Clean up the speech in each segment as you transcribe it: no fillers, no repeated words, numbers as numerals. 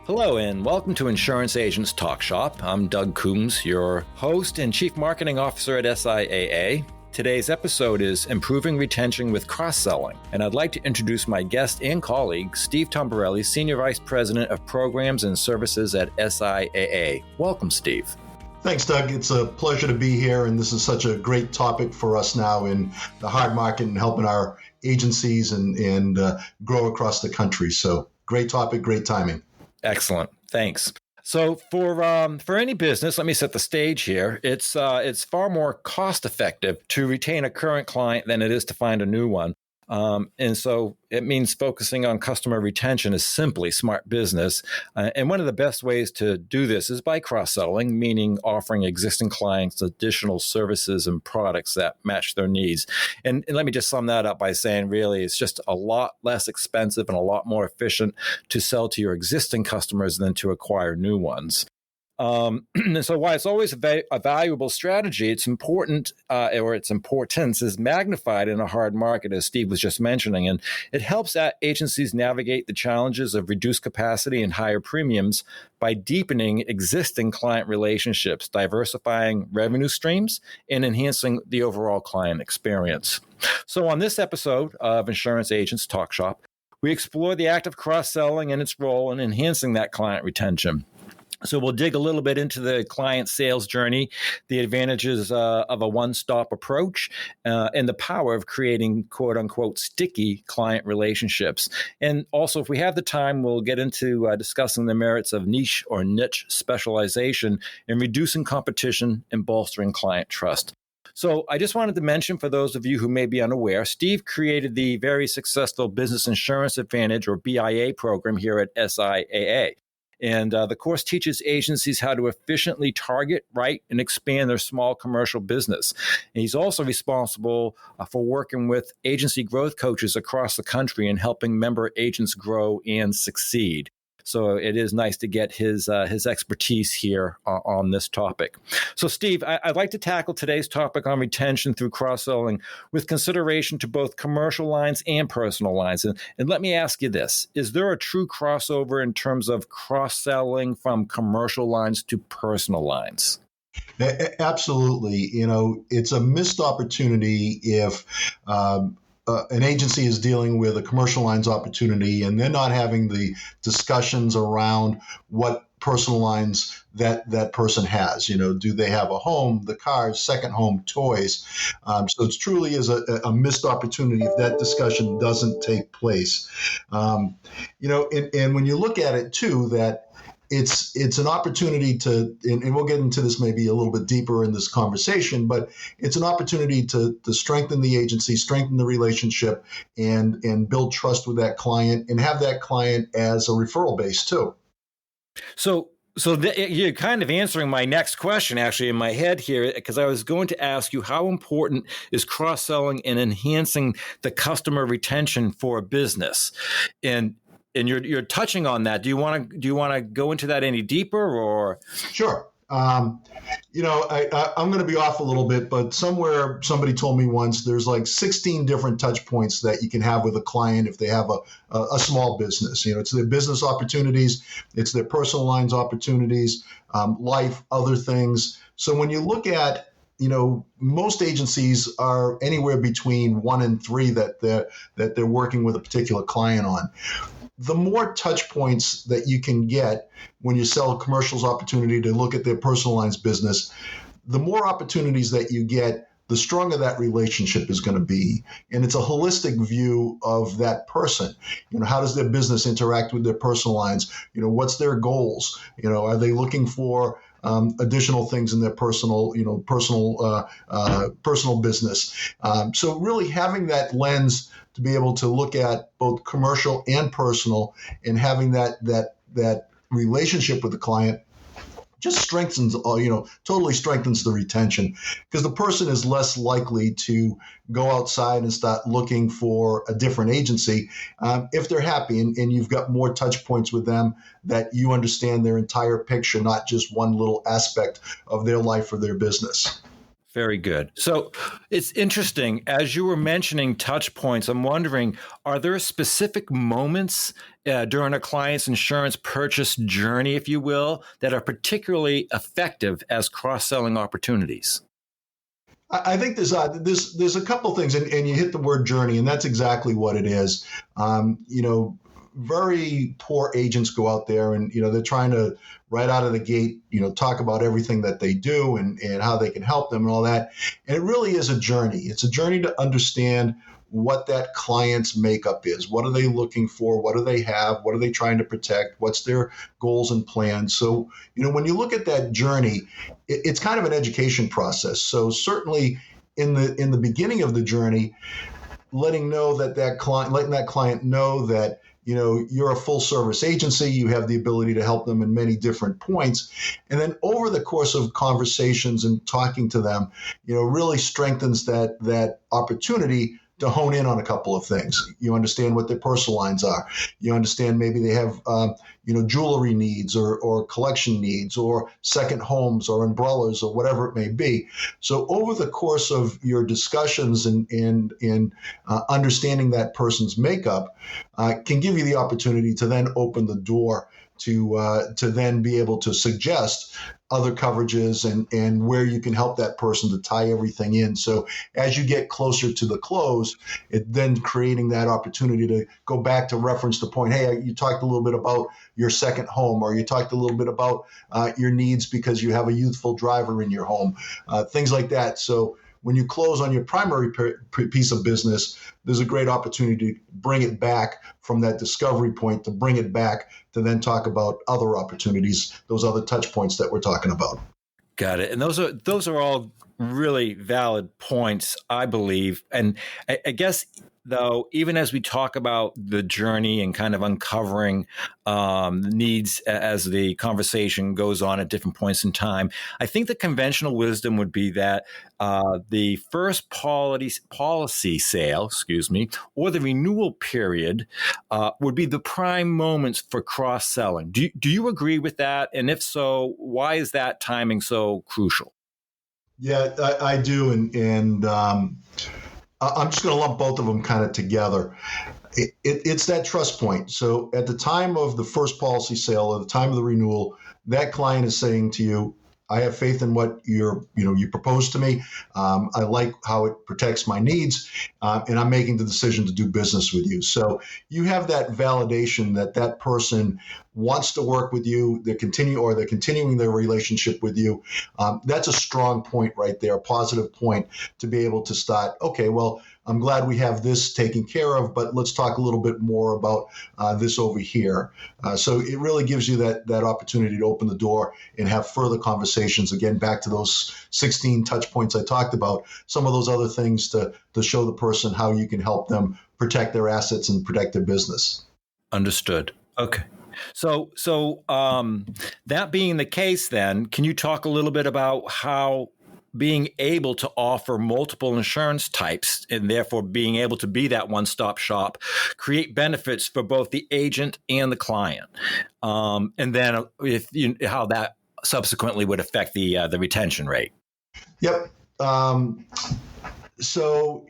Hello and welcome to Insurance Agents Talk Shop. I'm Doug Coombs, your host and Chief Marketing Officer at SIAA. Today's episode is Improving Retention with Cross-Selling, and I'd like to introduce my guest and colleague, Steve Tombarelli, Senior Vice President of Programs and Services at SIAA. Welcome, Steve. Thanks, Doug. It's a pleasure to be here, and this is such a great topic for us now in the hard market and helping our agencies and grow across the country. So great topic, great timing. Excellent. Thanks. So for any business, let me set the stage here. It's far more cost effective to retain a current client than it is to find a new one. And so it means focusing on customer retention is simply smart business. And one of the best ways to do this is by cross-selling, meaning offering existing clients additional services and products that match their needs. And let me just sum that up by saying, really, it's just a lot less expensive and a lot more efficient to sell to your existing customers than to acquire new ones. And so while it's always a valuable strategy, it's important, or its importance is magnified in a hard market, as Steve was just mentioning, and it helps agencies navigate the challenges of reduced capacity and higher premiums by deepening existing client relationships, diversifying revenue streams, and enhancing the overall client experience. So on this episode of Insurance Agents Talk Shop, we explore the act of cross-selling and its role in enhancing that client retention. So we'll dig a little bit into the client sales journey, the advantages of a one-stop approach, and the power of creating quote-unquote sticky client relationships. And also, if we have the time, we'll get into discussing the merits of niche or niche specialization in reducing competition and bolstering client trust. So I just wanted to mention, for those of you who may be unaware, Steve created the very successful Business Insurance Advantage, or BIA, program here at SIAA. And the course teaches agencies how to efficiently target, write, and expand their small commercial business. And he's also responsible for working with agency growth coaches across the country and helping member agents grow and succeed. So it is nice to get his expertise here on this topic. So, Steve, I'd like to tackle today's topic on retention through cross-selling with consideration to both commercial lines and personal lines. And let me ask you this. Is there a true crossover in terms of cross-selling from commercial lines to personal lines? Absolutely. It's a missed opportunity if an agency is dealing with a commercial lines opportunity and they're not having the discussions around what personal lines that person has. Do they have a home, the cars, second home, toys? So it truly is a missed opportunity if that discussion doesn't take place. And when you look at it too, that it's an opportunity to, and we'll get into this maybe a little bit deeper in this conversation, but it's an opportunity to strengthen the agency, strengthen the relationship, and build trust with that client, and have that client as a referral base too. So you're kind of answering my next question, actually, in my head here, because I was going to ask you, how important is cross-selling and enhancing the customer retention for a business? And you're touching on that. Do you want to go into that any deeper, or? Sure. I'm going to be off a little bit, but somewhere somebody told me once there's like 16 different touch points that you can have with a client if they have a small business. It's their business opportunities, it's their personal lines opportunities, life, other things. So when you look at most agencies are anywhere between 1 and 3 that they're working with a particular client on. The more touch points that you can get when you sell a commercial's opportunity to look at their personal lines business, the more opportunities that you get, the stronger that relationship is going to be. And it's a holistic view of that person. How does their business interact with their personal lines? What's their goals? Are they looking for additional things in their personal business? So really having that lens to be able to look at both commercial and personal, and having that relationship with the client just strengthens, totally strengthens the retention, because the person is less likely to go outside and start looking for a different agency if they're happy and you've got more touch points with them, that you understand their entire picture, not just one little aspect of their life or their business. Very good. So it's interesting. As you were mentioning touch points, I'm wondering, are there specific moments during a client's insurance purchase journey, if you will, that are particularly effective as cross-selling opportunities? I think there's a couple things, and you hit the word journey, and that's exactly what it is. Very poor agents go out there and, they're trying to right out of the gate, talk about everything that they do and how they can help them and all that. And it really is a journey. It's a journey to understand what that client's makeup is. What are they looking for? What do they have? What are they trying to protect? What's their goals and plans? So, when you look at that journey, it's kind of an education process. So certainly in the beginning of the journey, letting that client know that you're a full service agency, you have the ability to help them in many different points. And then over the course of conversations and talking to them, really strengthens that opportunity to hone in on a couple of things. You understand what their personal lines are. You understand maybe they have, jewelry needs or collection needs or second homes or umbrellas or whatever it may be. So over the course of your discussions and understanding that person's makeup can give you the opportunity to then open the door to then be able to suggest other coverages and where you can help that person to tie everything in. So as you get closer to the close, it then creating that opportunity to go back to reference the point. Hey, you talked a little bit about your second home, or you talked a little bit about your needs because you have a youthful driver in your home, things like that. So when you close on your primary piece of business, there's a great opportunity to bring it back from that discovery point, to bring it back to then talk about other opportunities, those other touch points that we're talking about. Got it. And those are all really valid points, I believe. And I guess, though, even as we talk about the journey and kind of uncovering needs as the conversation goes on at different points in time, I think the conventional wisdom would be that the first policy sale, or the renewal period would be the prime moments for cross-selling. Do you agree with that? And if so, why is that timing so crucial? Yeah, I do. And I'm just going to lump both of them kind of together. It's that trust point. So at the time of the first policy sale or the time of the renewal, that client is saying to you, I have faith in what you propose to me. I like how it protects my needs, and I'm making the decision to do business with you. So you have that validation that person wants to work with you. They're continuing their relationship with you. That's a strong point right there, a positive point to be able to start. Okay, well, I'm glad we have this taken care of, but let's talk a little bit more about this over here. So it really gives you that opportunity to open the door and have further conversations. Again, back to those 16 touch points I talked about, some of those other things to show the person how you can help them protect their assets and protect their business. Understood. Okay. So that being the case, then, can you talk a little bit about how being able to offer multiple insurance types and therefore being able to be that one-stop shop create benefits for both the agent and the client, and then how that subsequently would affect the retention rate? Yep. So,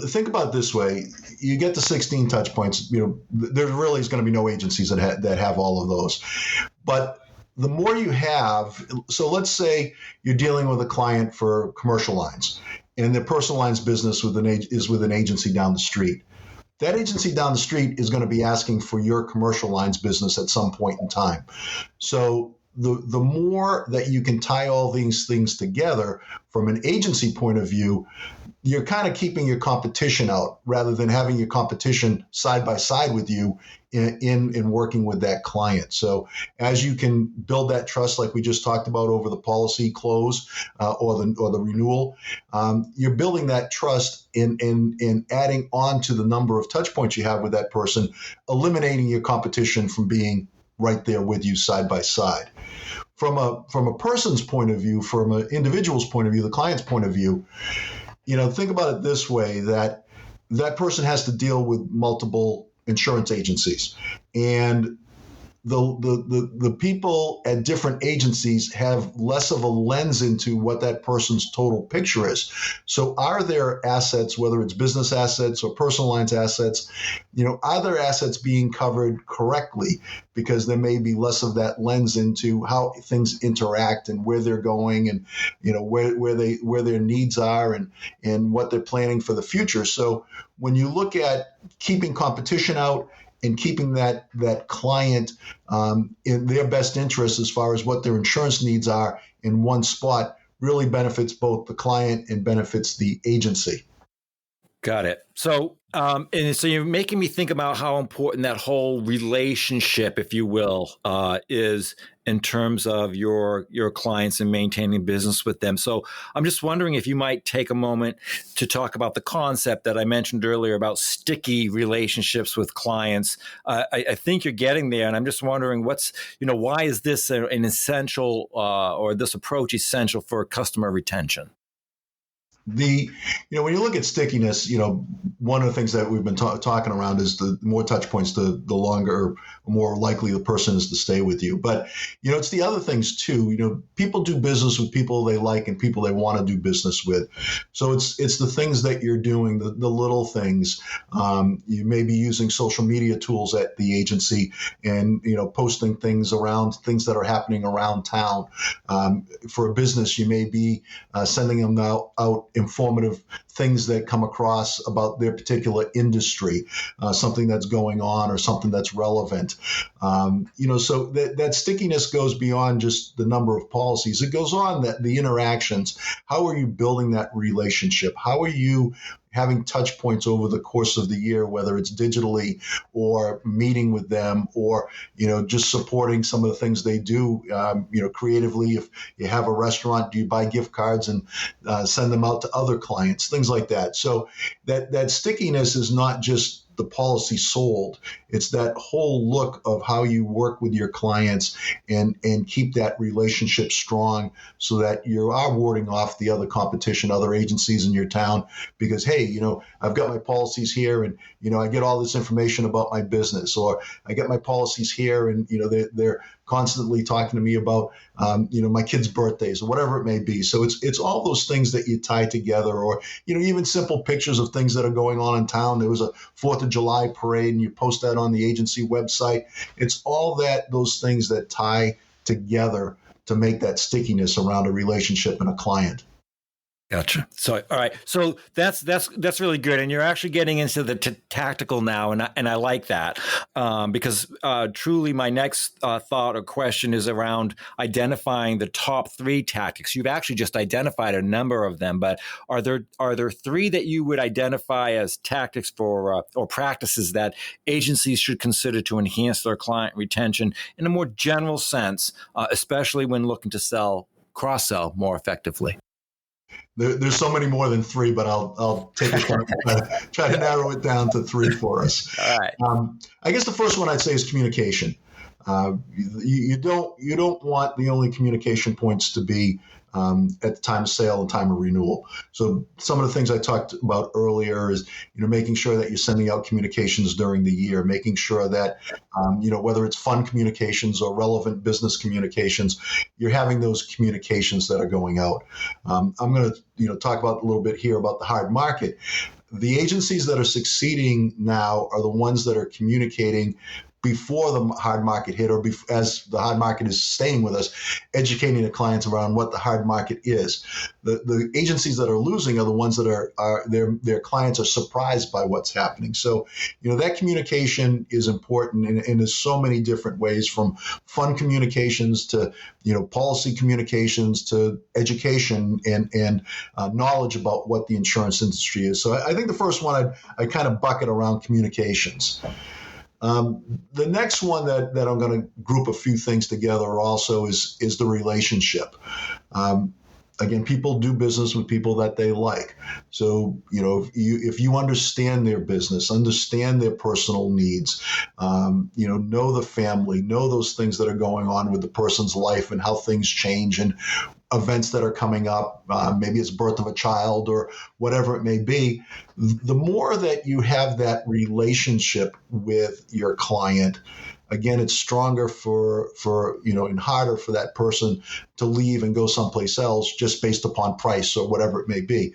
think about it this way. You get the 16 touch points. There really is going to be no agencies that have all of those. But the more you have, so let's say you're dealing with a client for commercial lines and their personal lines business is with an agency down the street. That agency down the street is going to be asking for your commercial lines business at some point in time. So the more that you can tie all these things together from an agency point of view, you're kind of keeping your competition out rather than having your competition side by side with you in working with that client. So as you can build that trust, like we just talked about over the policy close or the renewal, you're building that trust in adding on to the number of touch points you have with that person, eliminating your competition from being right there with you side by side. From a person's point of view, from an individual's point of view, the client's point of view, think about it this way, that person has to deal with multiple insurance agencies. And the people at different agencies have less of a lens into what that person's total picture is. So are their assets, whether it's business assets or personal lines assets, are their assets being covered correctly? Because there may be less of that lens into how things interact and where they're going, and where their needs are, and what they're planning for the future. So when you look at keeping competition out and keeping that client in their best interest as far as what their insurance needs are in one spot, really benefits both the client and benefits the agency. Got it. So, and so you're making me think about how important that whole relationship, if you will, is in terms of your clients and maintaining business with them. So I'm just wondering if you might take a moment to talk about the concept that I mentioned earlier about sticky relationships with clients. I think you're getting there, and I'm just wondering why is this an essential or this approach essential for customer retention? When you look at stickiness, one of the things that we've been talking around is the more touch points, the longer, more likely the person is to stay with you. But, it's the other things too. People do business with people they like and people they want to do business with. So it's the things that you're doing, the little things. You may be using social media tools at the agency and, posting things around things that are happening around town. For a business, you may be sending them out informative things that come across about their particular industry, something that's going on or something that's relevant. So that stickiness goes beyond just the number of policies. It goes on that the interactions. How are you building that relationship? How are you having touch points over the course of the year, whether it's digitally or meeting with them or, just supporting some of the things they do, creatively. If you have a restaurant, do you buy gift cards and send them out to other clients, things like that. So that stickiness is not just the policy sold. It's that whole look of how you work with your clients and keep that relationship strong so that you are warding off the other competition, other agencies in your town, because, hey, I've got my policies here and, I get all this information about my business, or I get my policies here and, they're constantly talking to me about, my kids' birthdays or whatever it may be. So it's all those things that you tie together, or, even simple pictures of things that are going on in town. There was a 4th of July parade and you post that on the agency website. It's all those things that tie together to make that stickiness around a relationship and a client. Gotcha. So, all right. So that's really good, and you're actually getting into the tactical now, and I like that because truly, my next thought or question is around identifying the top 3 tactics. You've actually just identified a number of them, but are there 3 that you would identify as tactics for or practices that agencies should consider to enhance their client retention in a more general sense, especially when looking to cross-sell more effectively? There's so many more than 3, but I'll take a shot and try to narrow it down to 3 for us. All right. I guess the first one I'd say is communication. You don't want the only communication points to be at the time of sale and time of renewal. So some of the things I talked about earlier is, making sure that you're sending out communications during the year, making sure that, whether it's fun communications or relevant business communications, you're having those communications that are going out. I'm going to, talk about a little bit here about the hard market. The agencies that are succeeding now are the ones that are communicating before the hard market hit, or as the hard market is staying with us, educating the clients around what the hard market is. The agencies that are losing are the ones that are their clients are surprised by what's happening. So, that communication is important, and there's so many different ways, from fun communications to, policy communications to education and knowledge about what the insurance industry is. So I think the first one I kind of bucket around communications. The next one that I'm going to group a few things together also is the relationship. Again, people do business with people that they like. So, if you understand their business, understand their personal needs, know the family, know those things that are going on with the person's life and how things change and events that are coming up, maybe it's birth of a child or whatever it may be, the more that you have that relationship with your client, again, it's stronger and harder for that person to leave and go someplace else just based upon price or whatever it may be.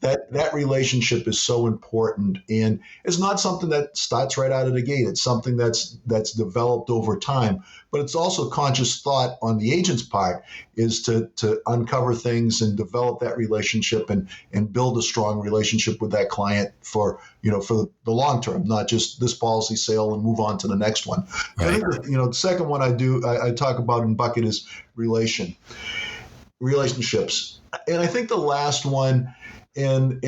That relationship is so important, and it's not something that starts right out of the gate. It's something that's developed over time, but it's also conscious thought on the agent's part is to uncover things and develop that relationship and build a strong relationship with that client for the long term, not just this policy sale and move on to the next one. Right. I think the second one I talk about in bucket is relationships, and I think the last one. And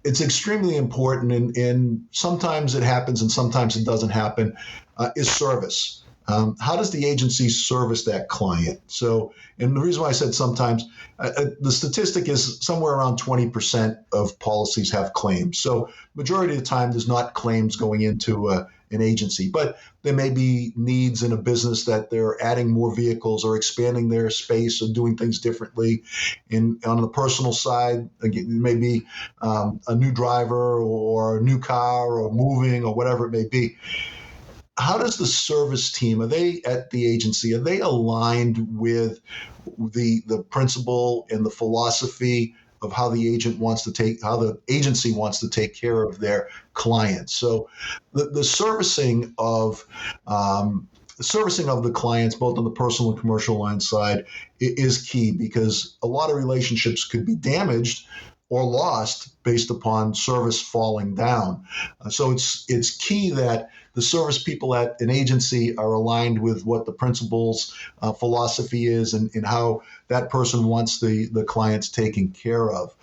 it's extremely important, and sometimes it happens and sometimes it doesn't happen, is service. How does the agency service that client? So, and the reason why I said sometimes, the statistic is somewhere around 20% of policies have claims. So majority of the time, there's not claims going into an agency, but there may be needs in a business that they're adding more vehicles or expanding their space or doing things differently. And on the personal side, again, it may be a new driver or a new car or moving or whatever it may be. How does the service team, are they at the agency, are they aligned with the principle and the philosophy of how the agency wants to take care of their clients? So the servicing of the clients, both on the personal and commercial line side, is key, because a lot of relationships could be damaged or lost based upon service falling down. So it's key that the service people at an agency are aligned with what the principal's philosophy is and how that person wants the clients taken care of.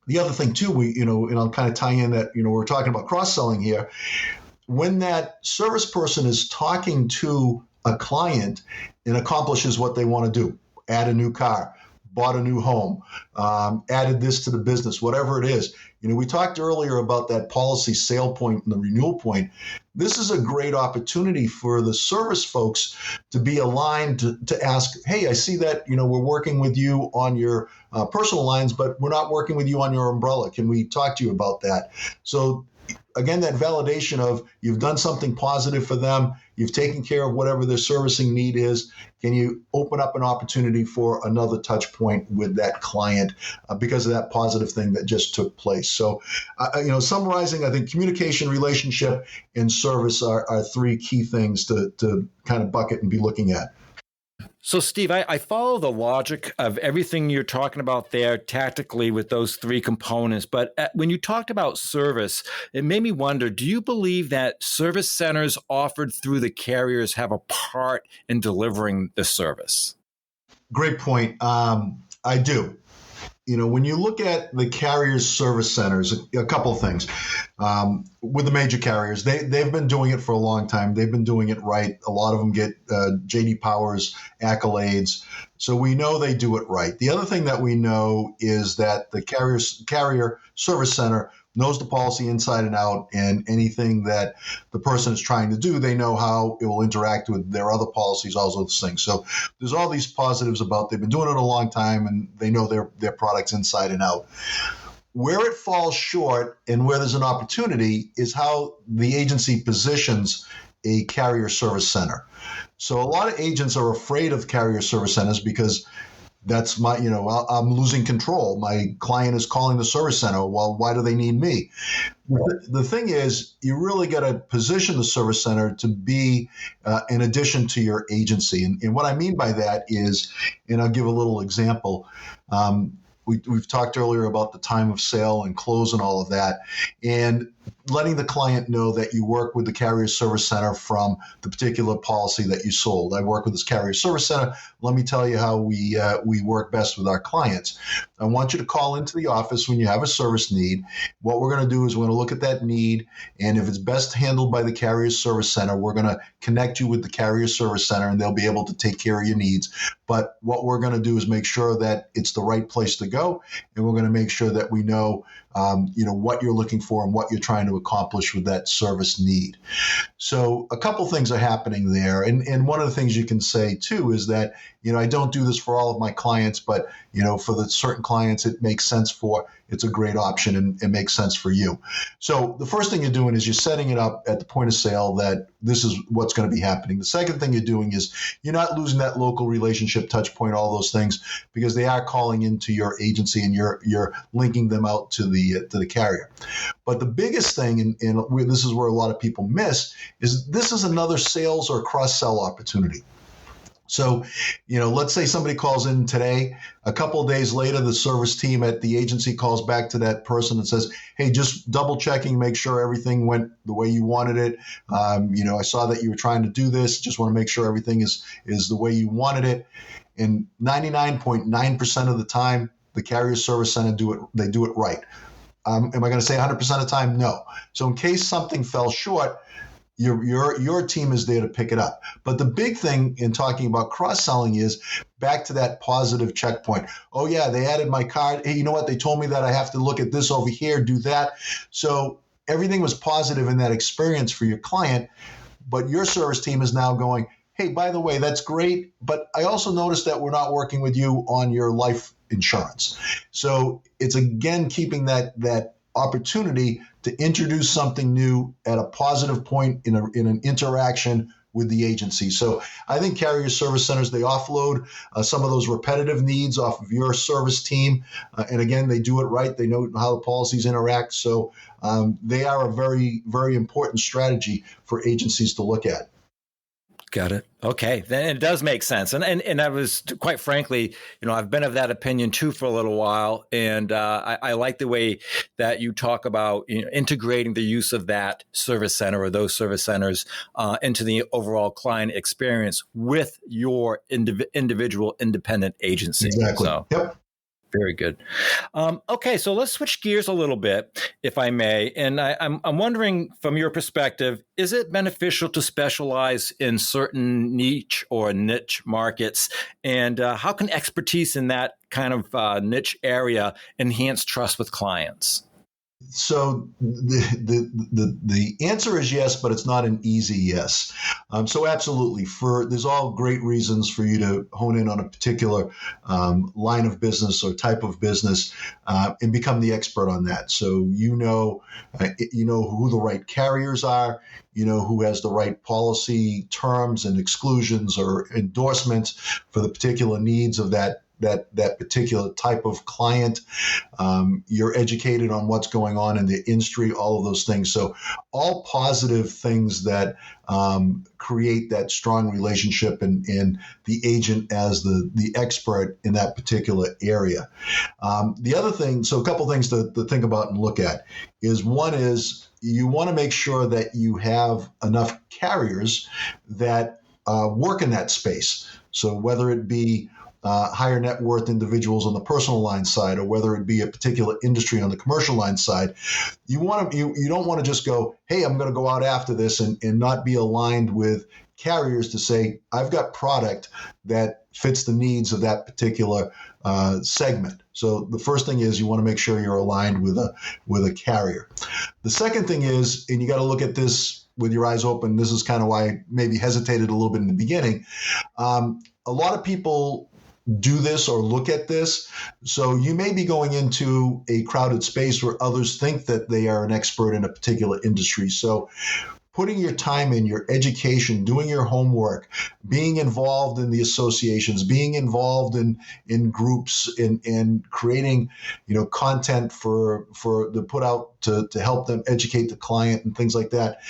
The other thing too, and I'll kind of tie in that, we're talking about cross-selling here. When that service person is talking to a client and accomplishes what they want to do, add a new car, bought a new home, added this to the business, whatever it is. We talked earlier about that policy sale point and the renewal point. This is a great opportunity for the service folks to be aligned to ask, hey, I see that, we're working with you on your personal lines, but we're not working with you on your umbrella. Can we talk to you about that? So again, that validation of you've done something positive for them, you've taken care of whatever their servicing need is. Can you open up an opportunity for another touch point with that client because of that positive thing that just took place? So, summarizing, I think communication, relationship, and service are three key things to kind of bucket and be looking at. So, Steve, I follow the logic of everything you're talking about there tactically with those three components. But when you talked about service, it made me wonder, do you believe that service centers offered through the carriers have a part in delivering the service? Great point. I do. When you look at the carriers' service centers, a couple of things. With the major carriers, they've been doing it for a long time. They've been doing it right. A lot of them get J.D. Powers accolades. So we know they do it right. The other thing that we know is that the carrier service center knows the policy inside and out, and anything that the person is trying to do, they know how it will interact with their other policies, all those things. So there's all these positives about they've been doing it a long time, and they know their products inside and out. Where it falls short and where there's an opportunity is how the agency positions a carrier service center. So a lot of agents are afraid of carrier service centers because that's I'm losing control. My client is calling the service center. Well, why do they need me? The thing is, you really got to position the service center to be in addition to your agency. And what I mean by that is, and I'll give a little example. We've talked earlier about the time of sale and close and all of that, and letting the client know that you work with the carrier service center from the particular policy that you sold. I work with this carrier service center. Let me tell you how we work best with our clients. I want you to call into the office when you have a service need. What we're going to do is we're going to look at that need, and if it's best handled by the carrier service center, we're going to connect you with the carrier service center, and they'll be able to take care of your needs. But what we're going to do is make sure that it's the right place to go, and we're going to make sure that we know what you're looking for and what you're trying to accomplish with that service need. So a couple things are happening there. And one of the things you can say too is that, I don't do this for all of my clients, but, for the certain clients, it makes sense for, it's a great option and it makes sense for you. So the first thing you're doing is you're setting it up at the point of sale that this is what's going to be happening. The second thing you're doing is you're not losing that local relationship touch point, all those things, because they are calling into your agency and you're linking them out to the carrier. But the biggest thing, and this is where a lot of people miss, is this is another sales or cross-sell opportunity. So, let's say somebody calls in today. A couple of days later, the service team at the agency calls back to that person and says, hey, just double checking, make sure everything went the way you wanted it. I saw that you were trying to do this. Just want to make sure everything is the way you wanted it. And 99.9% of the time, the carrier service center do it right. Am I going to say 100% of the time? No. So in case something fell short, your team is there to pick it up. But the big thing in talking about cross-selling is back to that positive checkpoint. Oh, yeah, they added my card. Hey, you know what? They told me that I have to look at this over here, do that. So everything was positive in that experience for your client. But your service team is now going, hey, by the way, that's great. But I also noticed that we're not working with you on your life insurance. So it's, again, keeping that opportunity to introduce something new at a positive point in an interaction with the agency. So I think carrier service centers, they offload some of those repetitive needs off of your service team. And again, they do it right. They know how the policies interact. So they are a very, very important strategy for agencies to look at. Got it. Okay. Then it does make sense. And I was, quite frankly, I've been of that opinion too for a little while. And I like the way that you talk about integrating the use of that service center or those service centers into the overall client experience with your individual independent agency. Exactly. So, yep. Very good. Okay, so let's switch gears a little bit, if I may. And I'm wondering, from your perspective, is it beneficial to specialize in certain niche or niche markets? And how can expertise in that kind of niche area enhance trust with clients? So the answer is yes, but it's not an easy yes. So absolutely, there's all great reasons for you to hone in on a particular line of business or type of business and become the expert on that. So you know who the right carriers are, who has the right policy terms and exclusions or endorsements for the particular needs of that particular type of client. You're educated on what's going on in the industry, all of those things. So all positive things that create that strong relationship in the agent as the expert in that particular area. The other thing, so a couple things to think about and look at is, one is you want to make sure that you have enough carriers that work in that space. So whether it be higher net worth individuals on the personal line side, or whether it be a particular industry on the commercial line side, you don't want to just go, hey, I'm going to go out after this and not be aligned with carriers to say, I've got product that fits the needs of that particular segment. So the first thing is you want to make sure you're aligned with a carrier. The second thing is, and you got to look at this with your eyes open, this is kind of why I maybe hesitated a little bit in the beginning. A lot of people do this or look at this. So you may be going into a crowded space where others think that they are an expert in a particular industry. So putting your time in, your education, doing your homework, being involved in the associations, being involved in groups, in creating, content for to put out to help them educate the client and things like that.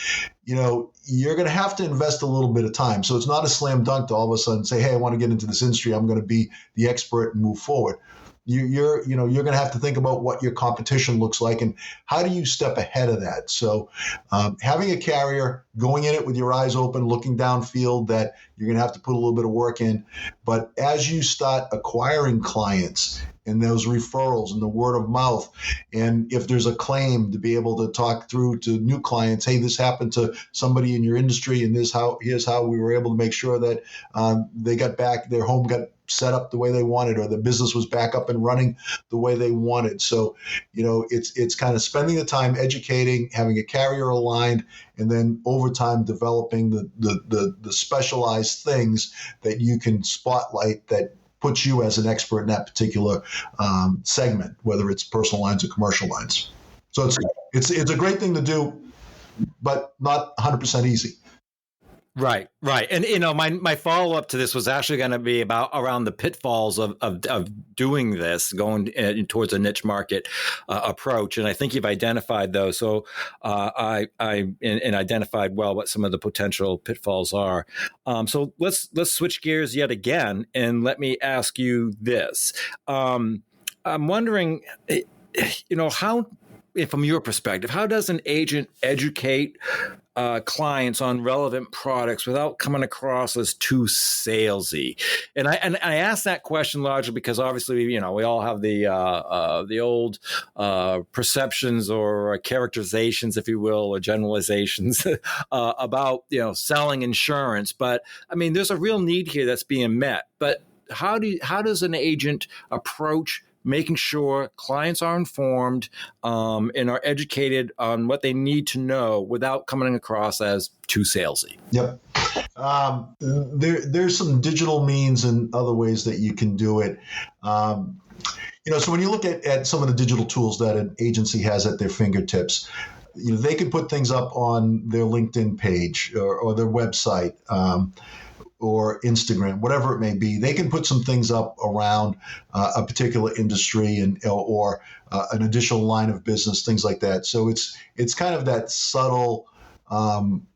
You're going to have to invest a little bit of time. So it's not a slam dunk to all of a sudden say, hey, I want to get into this industry. I'm going to be the expert and move forward. You're going to have to think about what your competition looks like and how do you step ahead of that. So having a carrier, going in it with your eyes open, looking downfield, that you're going to have to put a little bit of work in. But as you start acquiring clients and those referrals and the word of mouth, and if there's a claim, to be able to talk through to new clients, hey, this happened to somebody in your industry, and here's how we were able to make sure that they got back, their home got set up the way they wanted, or the business was back up and running the way they wanted. So, it's kind of spending the time educating, having a carrier aligned, and then over time developing the specialized things that you can spotlight that puts you as an expert in that particular segment, whether it's personal lines or commercial lines. So it's a great thing to do, but not 100% easy. Right. And, my follow-up to this was actually going to be around the pitfalls of doing this, going towards a niche market approach. And I think you've identified those. So I identified well what some of the potential pitfalls are. So let's switch gears yet again. And let me ask you this. I'm wondering, how, from your perspective, how does an agent educate clients on relevant products without coming across as too salesy? And I ask that question largely because obviously, we all have the old perceptions or characterizations, if you will, or generalizations about selling insurance. But I mean, there's a real need here that's being met. But how does an agent approach making sure clients are informed and are educated on what they need to know without coming across as too salesy? Yep. There's some digital means and other ways that you can do it. So when you look at some of the digital tools that an agency has at their fingertips, they can put things up on their LinkedIn page or their website. Or Instagram, whatever it may be, they can put some things up around a particular industry or an additional line of business, things like that. So it's kind of that subtle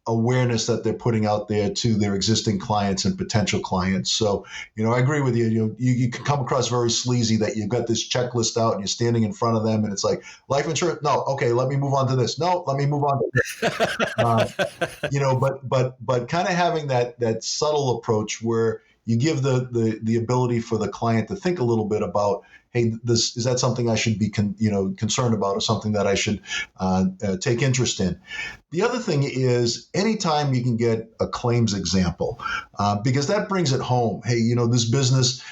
awareness that they're putting out there to their existing clients and potential clients. So, I agree with you. You can come across very sleazy that you've got this checklist out and you're standing in front of them and it's like, life insurance? No. Okay, let me move on to this. No, let me move on to this. But kind of having that subtle approach where you give the ability for the client to think a little bit about, hey, is that something I should be concerned about or something that I should take interest in? The other thing is anytime you can get a claims example, because that brings it home. Hey, this business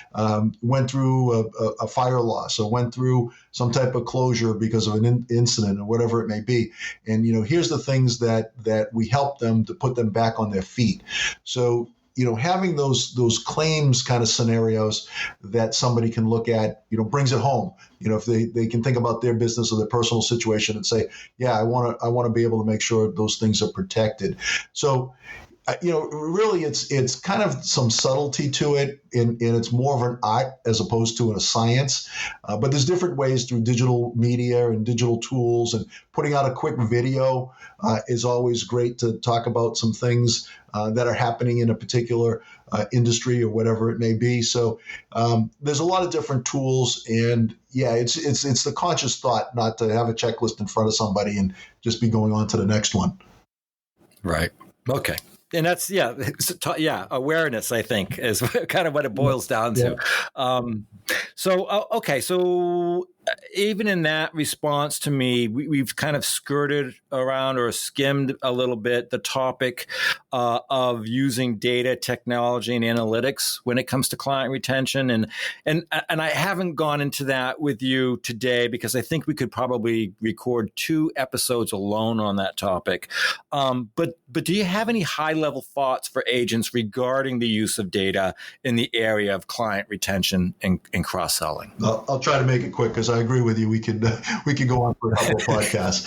went through a fire loss or went through some type of closure because of an incident or whatever it may be. And, here's the things that we help them to put them back on their feet. So, having those claims kind of scenarios that somebody can look at, brings it home. If they can think about their business or their personal situation and say, yeah, I want to be able to make sure those things are protected. So, really it's kind of some subtlety to it and it's more of an art as opposed to a science. But there's different ways through digital media and digital tools, and putting out a quick video is always great to talk about some things that are happening in a particular industry or whatever it may be. So there's a lot of different tools, and yeah, it's the conscious thought not to have a checklist in front of somebody and just be going on to the next one. Right. Okay. And that's, awareness, I think, is kind of what it boils down to. So even in that response to me, we've kind of skirted around or skimmed a little bit the topic of using data, technology, and analytics when it comes to client retention. And I haven't gone into that with you today because I think we could probably record 2 episodes alone on that topic. But do you have any high-level thoughts for agents regarding the use of data in the area of client retention and cross-selling? I'll try to make it quick because I agree with you. We could go on for a couple of podcasts.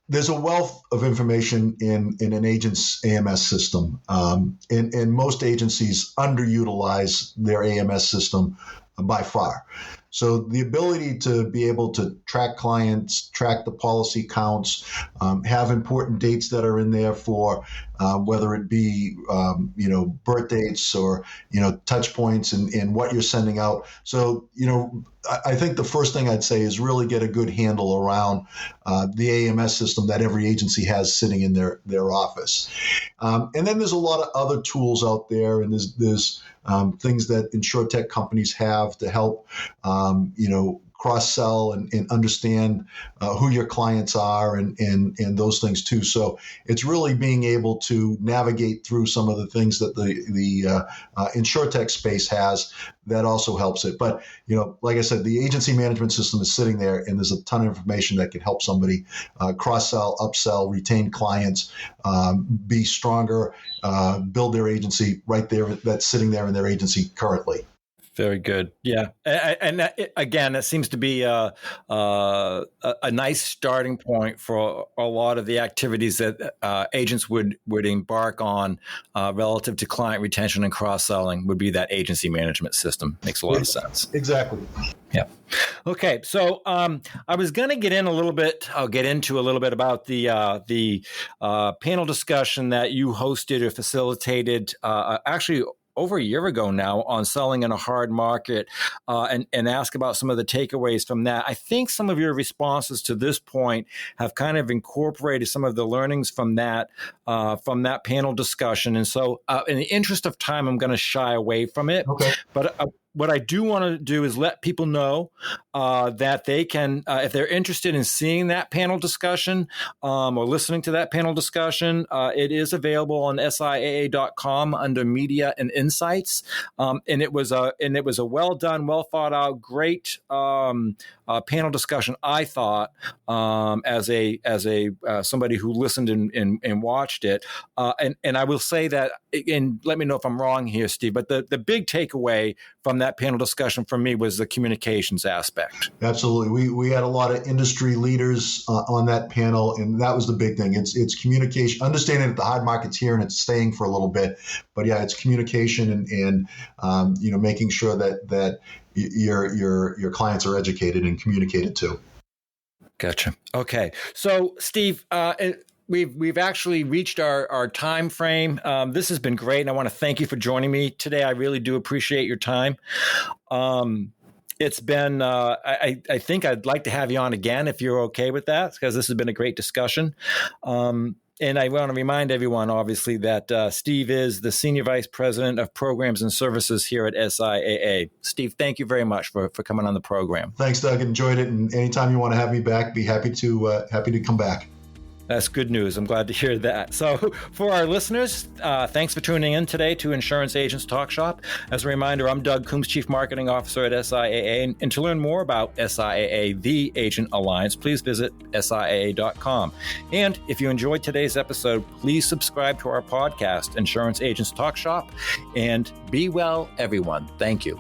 There's a wealth of information in an agent's AMS system, and most agencies underutilize their AMS system by far. So the ability to be able to track clients, track the policy counts, have important dates that are in there for whether it be birth dates or touch points and what you're sending out. So I think the first thing I'd say is really get a good handle around the AMS system that every agency has sitting in their office. And then there's a lot of other tools out there, and there's things that insurtech companies have to help cross-sell and understand who your clients are and those things too. So it's really being able to navigate through some of the things that the InsurTech space has that also helps it. But, like I said, the agency management system is sitting there, and there's a ton of information that can help somebody cross-sell, upsell, retain clients, be stronger, build their agency right there. That's sitting there in their agency currently. Very good. Yeah. And again, it seems to be a nice starting point for a lot of the activities that agents would embark on relative to client retention and cross-selling would be that agency management system. Makes a lot of sense. Exactly. Yeah. Okay. So I was going to get in a little bit. I'll get into a little bit about the panel discussion that you hosted or facilitated actually over a year ago now on selling in a hard market, and ask about some of the takeaways from that. I think some of your responses to this point have kind of incorporated some of the learnings from that panel discussion. And so in the interest of time, I'm going to shy away from it. Okay. But what I do want to do is let people know that they can, if they're interested in seeing that panel discussion or listening to that panel discussion, it is available on SIAA.com under Media and Insights. And it was a well done, well thought out, great panel discussion. I thought as a somebody who listened and watched it, and I will say that, and let me know if I'm wrong here, Steve. But the big takeaway from that panel discussion for me was the communications aspect. Absolutely. We had a lot of industry leaders on that panel, and that was the big thing. It's communication, understanding that the hard market's here and it's staying for a little bit. But yeah, it's communication and making sure that your clients are educated and communicated to. Gotcha. Okay. So, Steve, we've actually reached our time frame. This has been great, and I want to thank you for joining me today. I really do appreciate your time. It's been, I think I'd like to have you on again if you're okay with that, because this has been a great discussion. And I want to remind everyone, obviously, that Steve is the Senior Vice President of Programs and Services here at SIAA. Steve, thank you very much for coming on the program. Thanks, Doug. Enjoyed it. And anytime you want to have me back, be happy to come back. That's good news. I'm glad to hear that. So for our listeners, thanks for tuning in today to Insurance Agents Talk Shop. As a reminder, I'm Doug Coombs, Chief Marketing Officer at SIAA. And to learn more about SIAA, the Agent Alliance, please visit SIAA.com. And if you enjoyed today's episode, please subscribe to our podcast, Insurance Agents Talk Shop. And be well, everyone. Thank you.